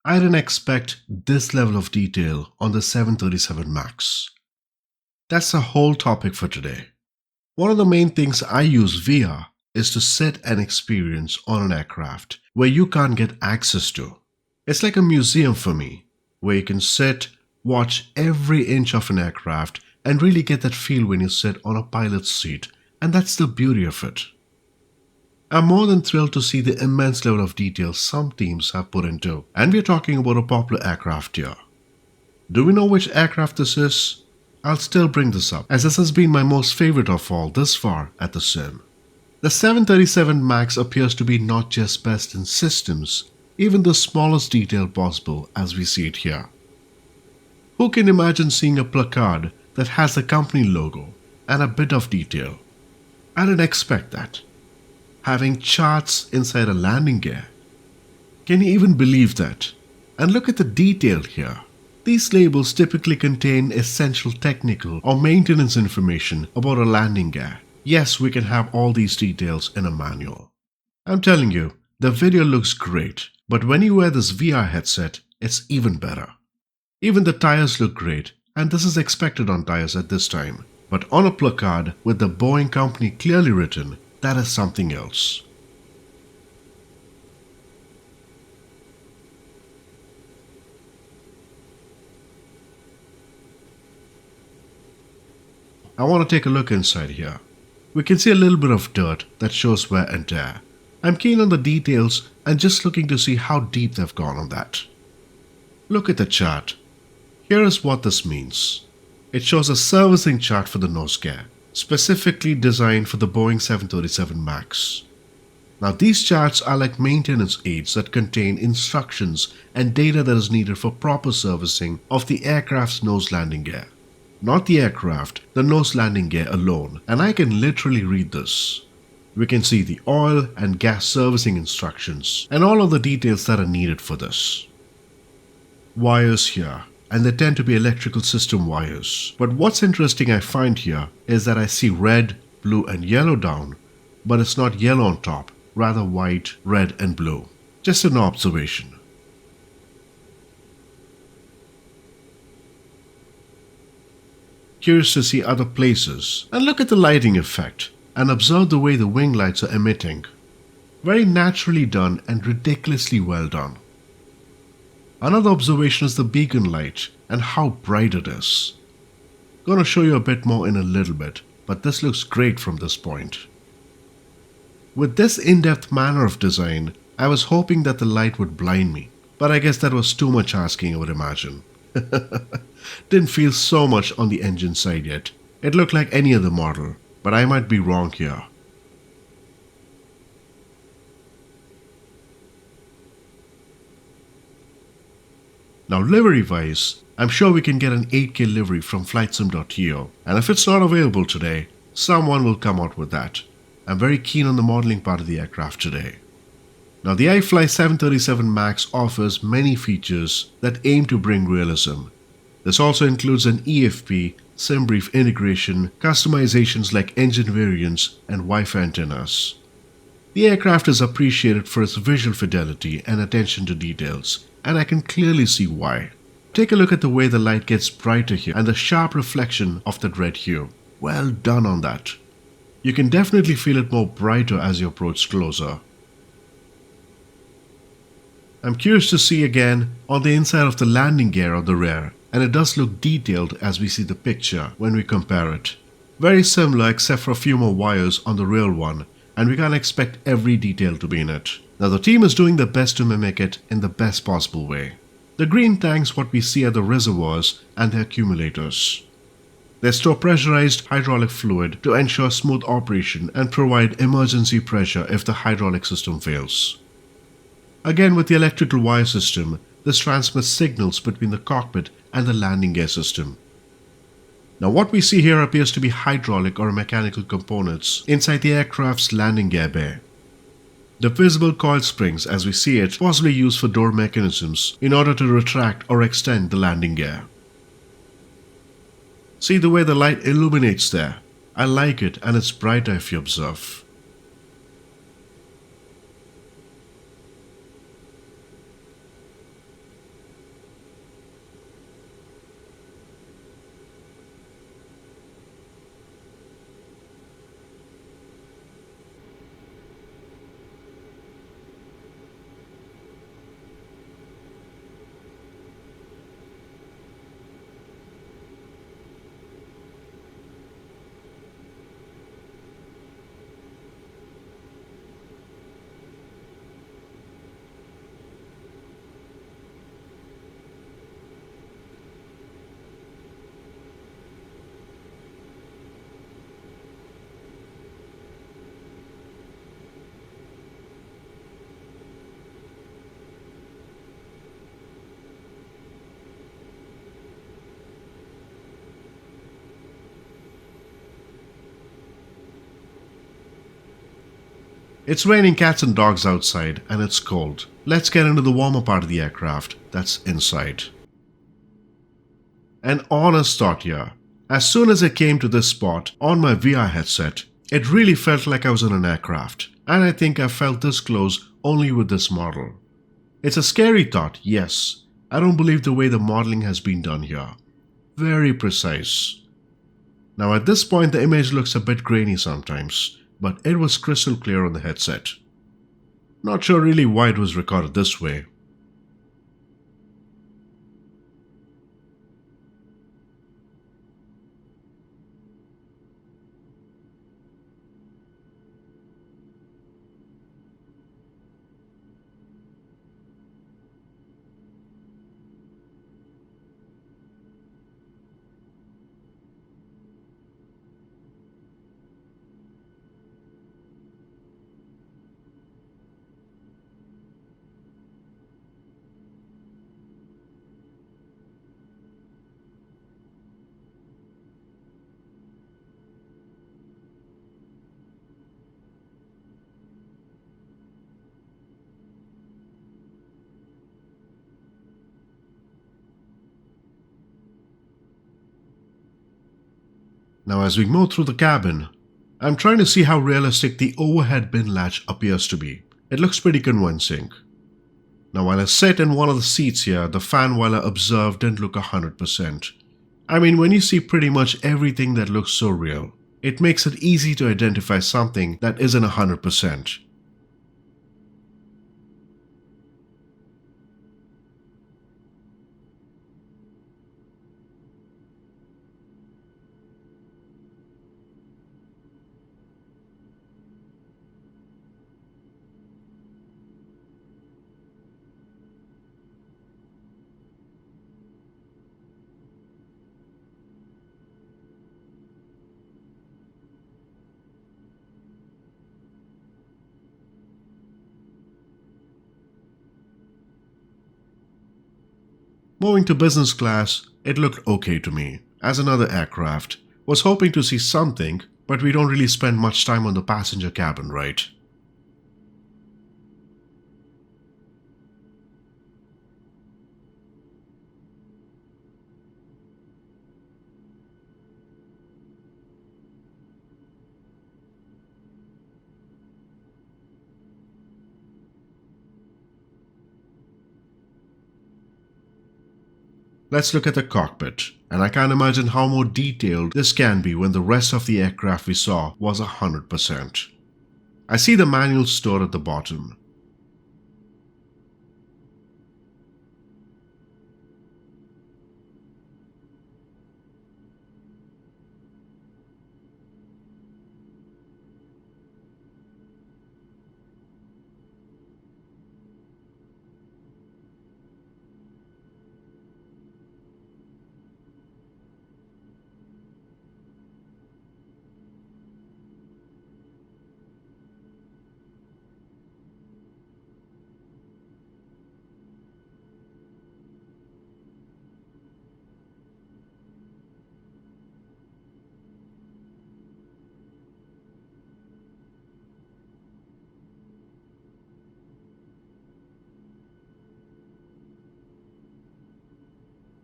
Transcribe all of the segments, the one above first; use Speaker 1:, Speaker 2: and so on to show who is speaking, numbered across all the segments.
Speaker 1: I didn't expect this level of detail on the 737 MAX. That's a whole topic for today. One of the main things I use VR is to sit and experience on an aircraft where you can't get access to. It's like a museum for me, where you can sit, watch every inch of an aircraft, and really get that feel when you sit on a pilot's seat, and that's the beauty of it. I'm more than thrilled to see the immense level of detail some teams have put into, and we're talking about a popular aircraft here. Do we know which aircraft this is? I'll still bring this up, as this has been my most favorite of all this far at the sim. The 737 MAX appears to be not just best in systems, even the smallest detail possible as we see it here. Who can imagine seeing a placard that has the company logo and a bit of detail? I didn't expect that. Having charts inside a landing gear. Can you even believe that? And look at the detail here. These labels typically contain essential technical or maintenance information about a landing gear. Yes, we can have all these details in a manual. I'm telling you, the video looks great, but when you wear this VR headset, it's even better. Even the tires look great, and this is expected on tires at this time. But on a placard with the Boeing company clearly written, that is something else. I want to take a look inside here. We can see a little bit of dirt that shows wear and tear. I'm keen on the details and just looking to see how deep they've gone on that. Look at the chart. Here is what this means. It shows a servicing chart for the nose gear, specifically designed for the Boeing 737 MAX. Now these charts are like maintenance aids that contain instructions and data that is needed for proper servicing of the aircraft's nose landing gear. Not the aircraft, the nose landing gear alone, and I can literally read this. We can see the oil and gas servicing instructions and all of the details that are needed for this. Wires here, and they tend to be electrical system wires. But what's interesting I find here is that I see red, blue and yellow down, but it's not yellow on top, rather white, red and blue. Just an observation. Curious to see other places, and look at the lighting effect, and observe the way the wing lights are emitting. Very naturally done and ridiculously well done. Another observation is the beacon light and how bright it is. Gonna show you a bit more in a little bit, but this looks great from this point. With this in-depth manner of design, I was hoping that the light would blind me, but I guess that was too much asking, I would imagine. Didn't feel so much on the engine side yet. It looked like any other model, but I might be wrong here. Now livery wise, I'm sure we can get an 8K livery from flightsim.io, and if it's not available today, someone will come out with that. I'm very keen on the modeling part of the aircraft today. Now the iFly 737 MAX offers many features that aim to bring realism. This also includes an EFP, SimBrief integration, customizations like engine variants and Wi-Fi antennas. The aircraft is appreciated for its visual fidelity and attention to details, and I can clearly see why. Take a look at the way the light gets brighter here and the sharp reflection of that red hue. Well done on that. You can definitely feel it more brighter as you approach closer. I'm curious to see again on the inside of the landing gear of the rear, and it does look detailed as we see the picture when we compare it. Very similar except for a few more wires on the real one, and we can't expect every detail to be in it. Now the team is doing their best to mimic it in the best possible way. The green tanks what we see are the reservoirs and the accumulators. They store pressurized hydraulic fluid to ensure smooth operation and provide emergency pressure if the hydraulic system fails. Again with the electrical wire system, this transmits signals between the cockpit and the landing gear system. Now what we see here appears to be hydraulic or mechanical components inside the aircraft's landing gear bay. The visible coil springs as we see it possibly used for door mechanisms in order to retract or extend the landing gear. See the way the light illuminates there? I like it, and it's brighter if you observe. It's raining cats and dogs outside and it's cold. Let's get into the warmer part of the aircraft, that's inside. An honest thought here. As soon as I came to this spot on my VR headset, it really felt like I was in an aircraft, and I think I felt this close only with this model. It's a scary thought, yes. I don't believe the way the modeling has been done here. Very precise. Now at this point the image looks a bit grainy sometimes, but it was crystal clear on the headset. Not sure really why it was recorded this way. Now as we move through the cabin, I'm trying to see how realistic the overhead bin latch appears to be. It looks pretty convincing. Now while I sit in one of the seats here, the fan while I observed didn't look 100%. I mean, when you see pretty much everything that looks so real, it makes it easy to identify something that isn't 100%. Moving to business class, it looked okay to me. As another aircraft, was hoping to see something, but we don't really spend much time on the passenger cabin, right? Let's look at the cockpit, and I can't imagine how more detailed this can be when the rest of the aircraft we saw was 100%. I see the manual stored at the bottom.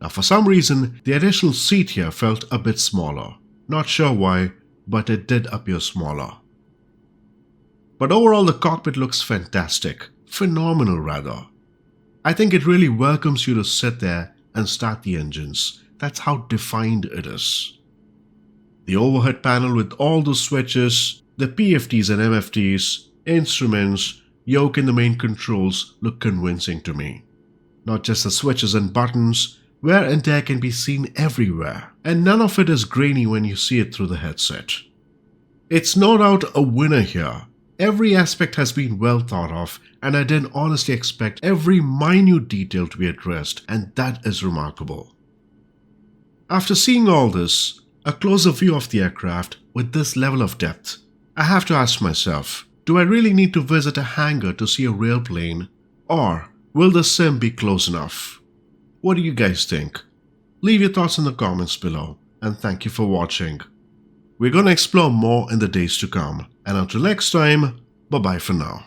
Speaker 1: Now for some reason, the additional seat here felt a bit smaller. Not sure why, but it did appear smaller. But overall the cockpit looks fantastic. Phenomenal rather. I think it really welcomes you to sit there and start the engines. That's how defined it is. The overhead panel with all the switches, the PFTs and MFTs, instruments, yoke and the main controls look convincing to me. Not just the switches and buttons, wear and tear can be seen everywhere, and none of it is grainy when you see it through the headset. It's no doubt a winner here. Every aspect has been well thought of, and I didn't honestly expect every minute detail to be addressed, and that is remarkable. After seeing all this, a closer view of the aircraft with this level of depth, I have to ask myself, do I really need to visit a hangar to see a real plane, or will the sim be close enough? What do you guys think? Leave your thoughts in the comments below, and thank you for watching. We're gonna explore more in the days to come, and until next time, Bye bye for now.